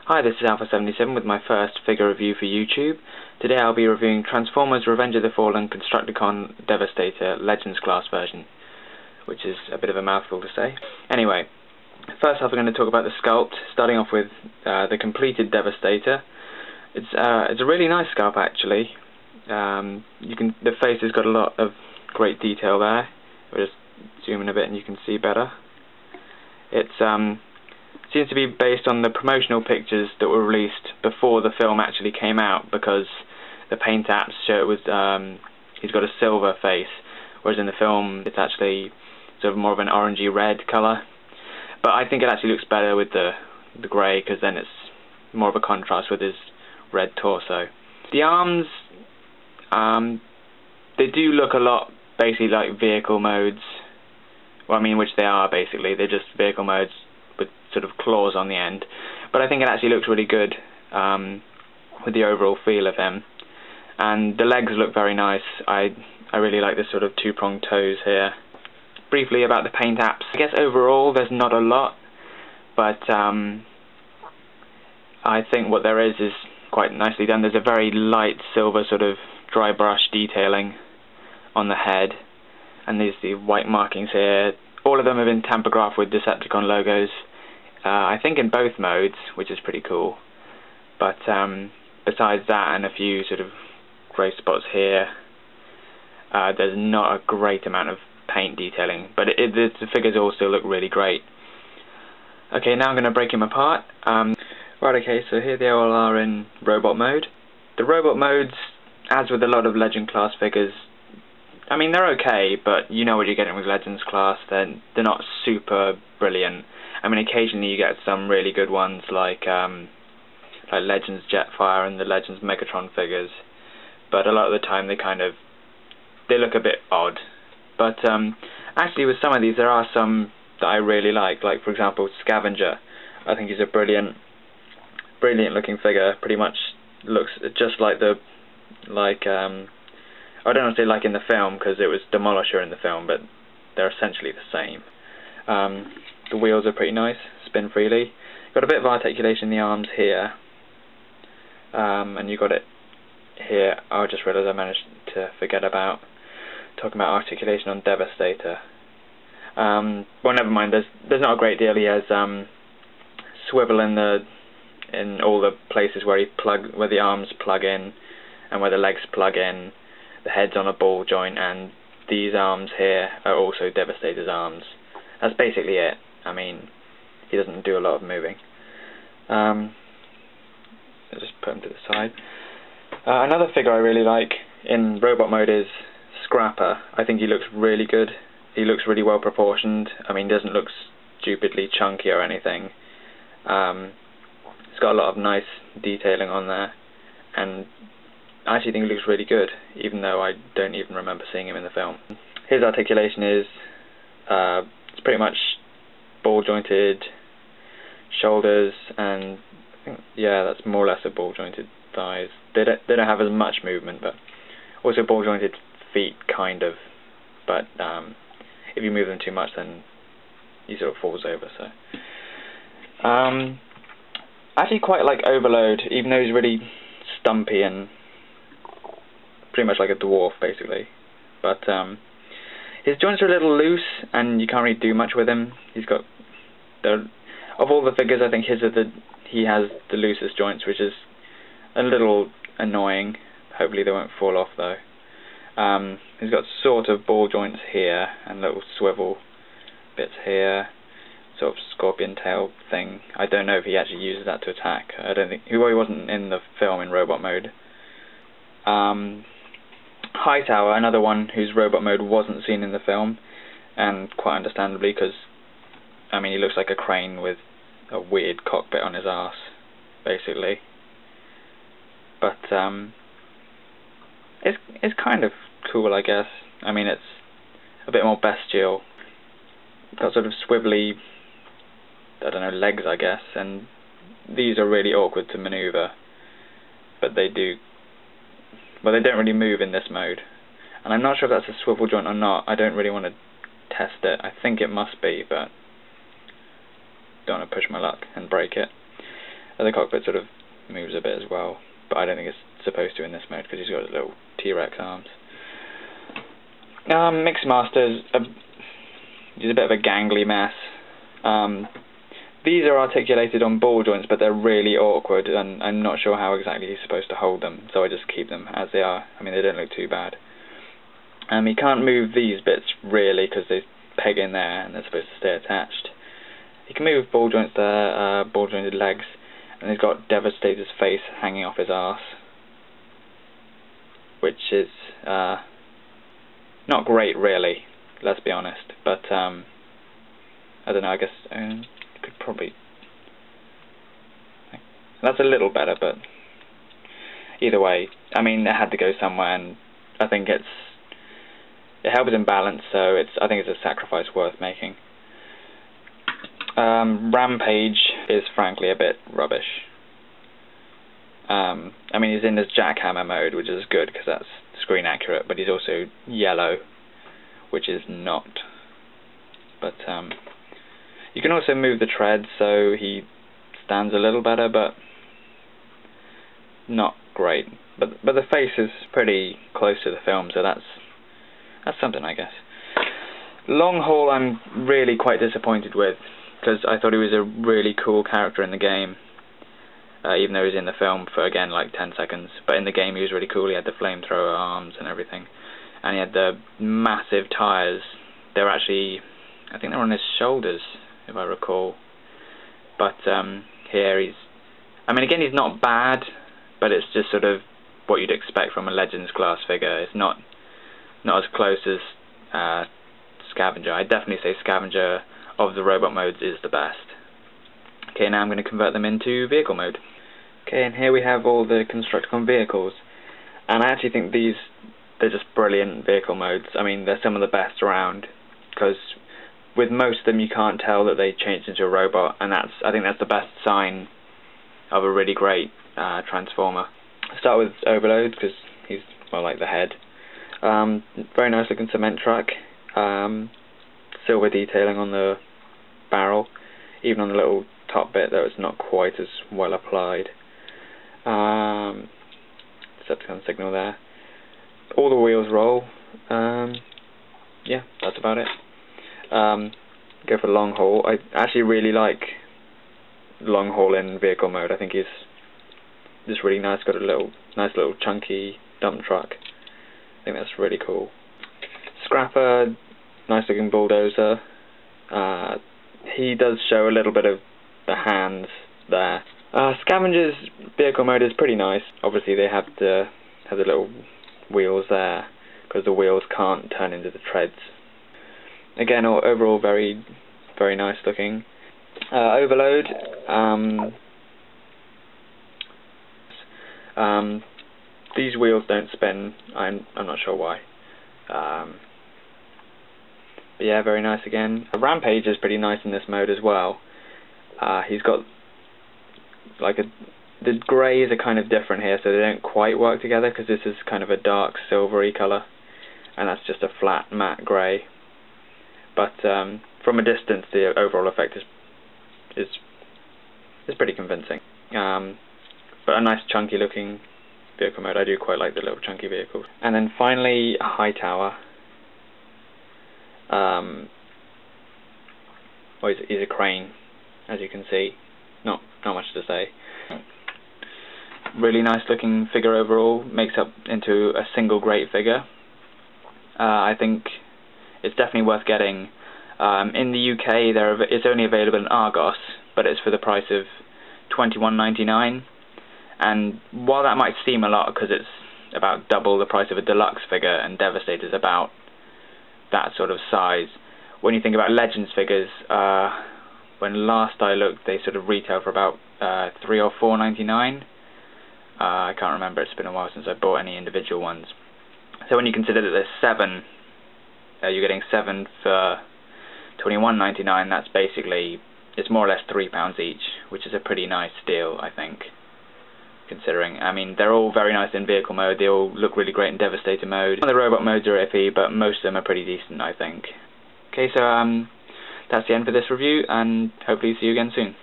Hi, this is Alpha77 with my first figure review for YouTube. Today I'll be reviewing Transformers Revenge of the Fallen Constructicon Devastator Legends class version, which is a bit of a mouthful to say. Anyway, first off we're going to talk about the sculpt, starting off with the completed Devastator. It's a really nice sculpt actually. The face has got a lot of great detail there. We'll just zoom in a bit and you can see better. It seems to be based on the promotional pictures that were released before the film actually came out, because the paint apps show it was he's got a silver face, whereas in the film it's actually sort of more of an orangey red colour. But I think it actually looks better with the grey, because then it's more of a contrast with his red torso. The arms, they do look a lot basically like vehicle modes. Well, I mean, which they are basically. They're just vehicle modes with sort of claws on the end. But I think it actually looks really good with the overall feel of him. And the legs look very nice. I really like this sort of two-pronged toes here. Briefly about the paint apps. I guess overall there's not a lot, but I think what there is quite nicely done. There's a very light silver sort of dry brush detailing on the head, and there's the white markings here. All of them have been tamper-graphed with Decepticon logos, I think in both modes, which is pretty cool. But besides that and a few sort of grey spots here, there's not a great amount of paint detailing, but the figures all still look really great. Okay, now I'm going to break him apart. Right, okay, so here they all are in robot mode. The robot modes, as with a lot of Legend class figures, I mean, they're okay, but you know what you're getting with Legends class. They're not super brilliant. I mean, occasionally you get some really good ones like Legends Jetfire and the Legends Megatron figures, but a lot of the time they look a bit odd. But actually, with some of these, there are some that I really like for example Scavenger. I think he's a brilliant looking figure. Pretty much looks just like I don't want to say like in the film, because it was Demolisher in the film, but they're essentially the same. The wheels are pretty nice, spin freely. Got a bit of articulation in the arms here, and you got it here. I just realised I managed to forget about talking about articulation on Devastator. Well, never mind. There's not a great deal. He has swivel in all the places where where the arms plug in and where the legs plug in. The head's on a ball joint, and these arms here are also Devastator's arms. That's basically it. I mean, he doesn't do a lot of moving. I'll just put him to the side. Another figure I really like in robot mode is Scrapper. I think he looks really good. He looks really well proportioned. I mean, he doesn't look stupidly chunky or anything. He's got a lot of nice detailing on there, and I actually think he looks really good, even though I don't even remember seeing him in the film. His articulation is it's pretty much ball jointed shoulders, and I think, yeah, that's more or less a ball jointed thighs. They don't have as much movement, but also ball jointed feet kind of. But if you move them too much, then he sort of falls over. So I actually quite like Overload, even though he's really stumpy and pretty much like a dwarf basically. But his joints are a little loose, and you can't really do much with him. He's got of all the figures, I think he has the loosest joints, which is a little annoying. Hopefully they won't fall off though. He's got sort of ball joints here and little swivel bits here, sort of scorpion tail thing. I don't know if he actually uses that to attack. I don't think he wasn't in the film in robot mode. Hightower, another one whose robot mode wasn't seen in the film, and quite understandably, because I mean, he looks like a crane with a weird cockpit on his arse, basically. But it's kind of cool, I guess. I mean, it's a bit more bestial. Got sort of swivelly, I don't know, legs, I guess, and these are really awkward to maneuver, but they don't really move in this mode. And I'm not sure if that's a swivel joint or not. I don't really want to test it. I think it must be, but don't want to push my luck and break it. The cockpit sort of moves a bit as well, but I don't think it's supposed to in this mode because he's got his little T-Rex arms. Mixmaster's he's a bit of a gangly mess. These are articulated on ball joints, but they're really awkward, and I'm not sure how exactly he's supposed to hold them, so I just keep them as they are. I mean, they don't look too bad. He can't move these bits really because they peg in there and they're supposed to stay attached. He can move ball joints there, ball jointed legs, and he's got Devastator's face hanging off his arse, which is not great really, let's be honest, but I don't know, I guess could probably, that's a little better, but either way, I mean, it had to go somewhere, and I think it helps him balance, so I think it's a sacrifice worth making. Rampage is frankly a bit rubbish. I mean, he's in this jackhammer mode, which is good because that's screen accurate, but he's also yellow, which is not. But you can also move the tread so he stands a little better, but not great. But the face is pretty close to the film, so that's something, I guess. Long Haul I'm really quite disappointed with, because I thought he was a really cool character in the game, even though he was in the film for, again, like 10 seconds. But in the game he was really cool. He had the flamethrower arms and everything, and he had the massive tyres. They were actually, I think they were on his shoulders, if I recall. But here he's, I mean, again, he's not bad, but it's just sort of what you'd expect from a Legends class figure. It's not as close as Scavenger. I'd definitely say Scavenger of the robot modes is the best. Okay, now I'm going to convert them into vehicle mode. Okay, and here we have all the Constructicon vehicles, and I actually think they're just brilliant vehicle modes. I mean, they're some of the best around, because with most of them you can't tell that they changed into a robot, and I think that's the best sign of a really great Transformer. I'll start with Overload, because he's, well, like the head. Very nice looking cement truck. Silver detailing on the barrel, even on the little top bit, though it's not quite as well applied. Decepticon signal there. All the wheels roll. Yeah, that's about it. Go for Long Haul. I actually really like Long Haul in vehicle mode. I think he's just really nice. Got a nice little chunky dump truck. I think that's really cool. Scrapper, nice looking bulldozer. He does show a little bit of the hands there. Scavenger's vehicle mode is pretty nice. Obviously they have the little wheels there, because the wheels can't turn into the treads. Again, overall very, very nice looking. Overload. These wheels don't spin. I'm not sure why. But yeah, very nice again. Rampage is pretty nice in this mode as well. He's got like the greys are kind of different here, so they don't quite work together, because this is kind of a dark silvery colour, and that's just a flat matte grey. But from a distance, the overall effect is pretty convincing. But a nice chunky looking vehicle mode. I do quite like the little chunky vehicles. And then finally, Hightower. Well, he's a crane, as you can see. Not much to say. Really nice looking figure overall. Makes up into a single great figure. I think it's definitely worth getting. In the UK, it's only available in Argos, but it's for the price of $21.99. And while that might seem a lot, because it's about double the price of a deluxe figure, and Devastator's about that sort of size, when you think about Legends figures, when last I looked, they sort of retail for about $3 or $4.99. I can't remember, it's been a while since I bought any individual ones. So when you consider that there's 7, you're getting 7 for $21.99, that's basically, it's more or less £3 each, which is a pretty nice deal, I think, considering. I mean, they're all very nice in vehicle mode, they all look really great in Devastator mode. Some of the robot modes are iffy, but most of them are pretty decent, I think. Okay, so that's the end for this review, and hopefully see you again soon.